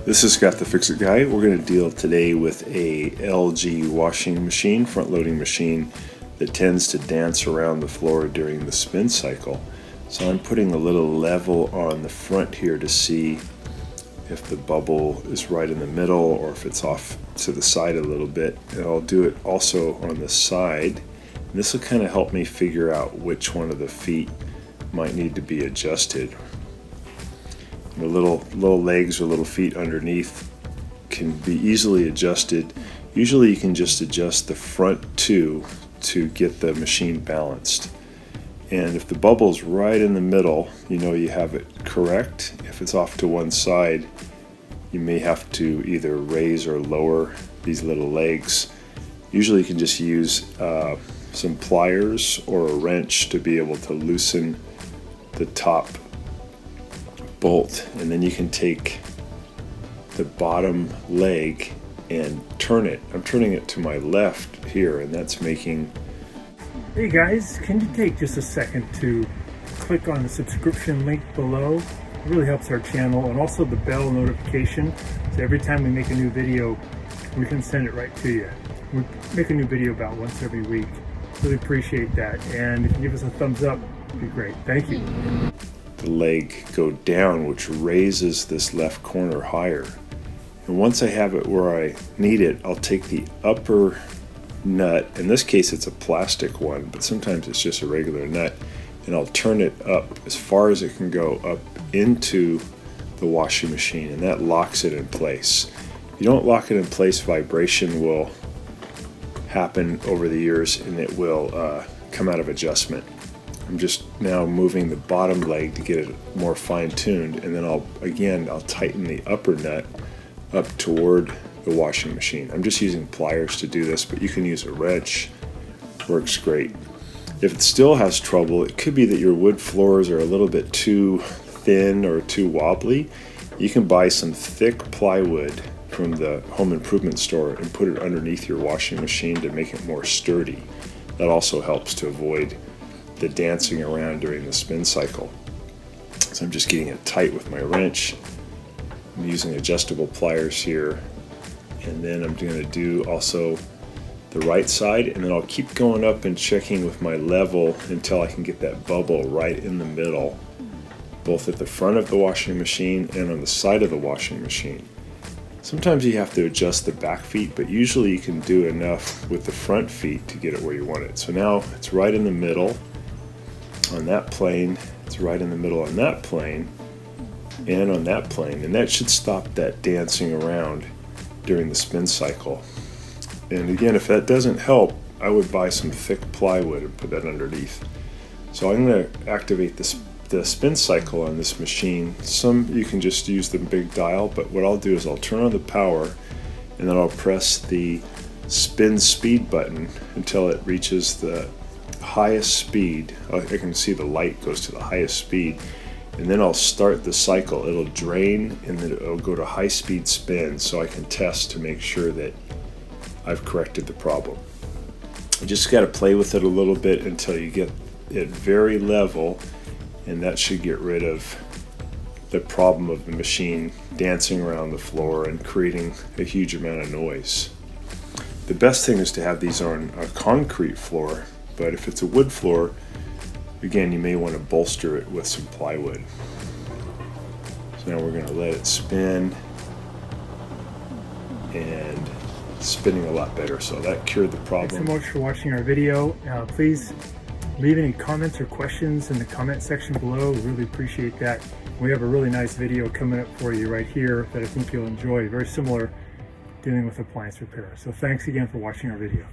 This is Scott the Fix-It Guy. We're going to deal today with a LG washing machine, front loading machine, that tends to dance around the floor during the spin cycle. So I'm putting a little level on the front here to see if the bubble is right in the middle or if it's off to the side a little bit. And I'll do it also on the side. And this will kind of help me figure out which one of the feet might need to be adjusted. The little legs or little feet underneath can be easily adjusted. Usually you can just adjust the front two to get the machine balanced. And if the bubble's right in the middle, you know you have it correct. If it's off to one side, you may have to either raise or lower these little legs. Usually you can just use some pliers or a wrench to be able to loosen the top bolt, and then you can take the bottom leg and turn it. I'm turning it to my left here, and that's making... Hey guys, can you take just a second to click on the subscription link below? It really helps our channel, and also the bell notification, so every time we make a new video we can send it right to you. We make a new video about once every week. Really appreciate that, and if you give us a thumbs up, it'd be great. Thank you. The leg go down, which raises this left corner higher. And once I have it where I need it, I'll take the upper nut. In this case it's a plastic one, but sometimes it's just a regular nut, and I'll turn it up as far as it can go up into the washing machine, and that locks it in place. If you don't lock it in place, vibration will happen over the years and it will come out of adjustment. I'm just now moving the bottom leg to get it more fine-tuned, and then I'll tighten the upper nut up toward the washing machine. I'm just using pliers to do this, but you can use a wrench. Works great. If it still has trouble, it could be that your wood floors are a little bit too thin or too wobbly. You can buy some thick plywood from the home improvement store and put it underneath your washing machine to make it more sturdy. That also helps to avoid the dancing around during the spin cycle. So I'm just getting it tight with my wrench. I'm using adjustable pliers here, and then I'm going to do also the right side, and then I'll keep going up and checking with my level until I can get that bubble right in the middle, both at the front of the washing machine and on the side of the washing machine. Sometimes you have to adjust the back feet, but usually you can do enough with the front feet to get it where you want it. So now it's right in the middle on that plane, it's right in the middle on that plane, and on that plane, and that should stop that dancing around during the spin cycle. And again, if that doesn't help, I would buy some thick plywood and put that underneath. So I'm going to activate the spin cycle on this machine. Some you can just use the big dial, but what I'll do is I'll turn on the power, and then I'll press the spin speed button until it reaches the highest speed. I can see the light goes to the highest speed, and then I'll start the cycle. It'll drain and then it'll go to high speed spin, so I can test to make sure that I've corrected the problem. You just got to play with it a little bit until you get it very level, and that should get rid of the problem of the machine dancing around the floor and creating a huge amount of noise. The best thing is to have these on a concrete floor, but if it's a wood floor, again, you may want to bolster it with some plywood. So now we're going to let it spin, and it's spinning a lot better, so that cured the problem. Thanks so much for watching our video. Please leave any comments or questions in the comment section below. We really appreciate that. We have a really nice video coming up for you right here that I think you'll enjoy. Very similar, dealing with appliance repair. So thanks again for watching our video.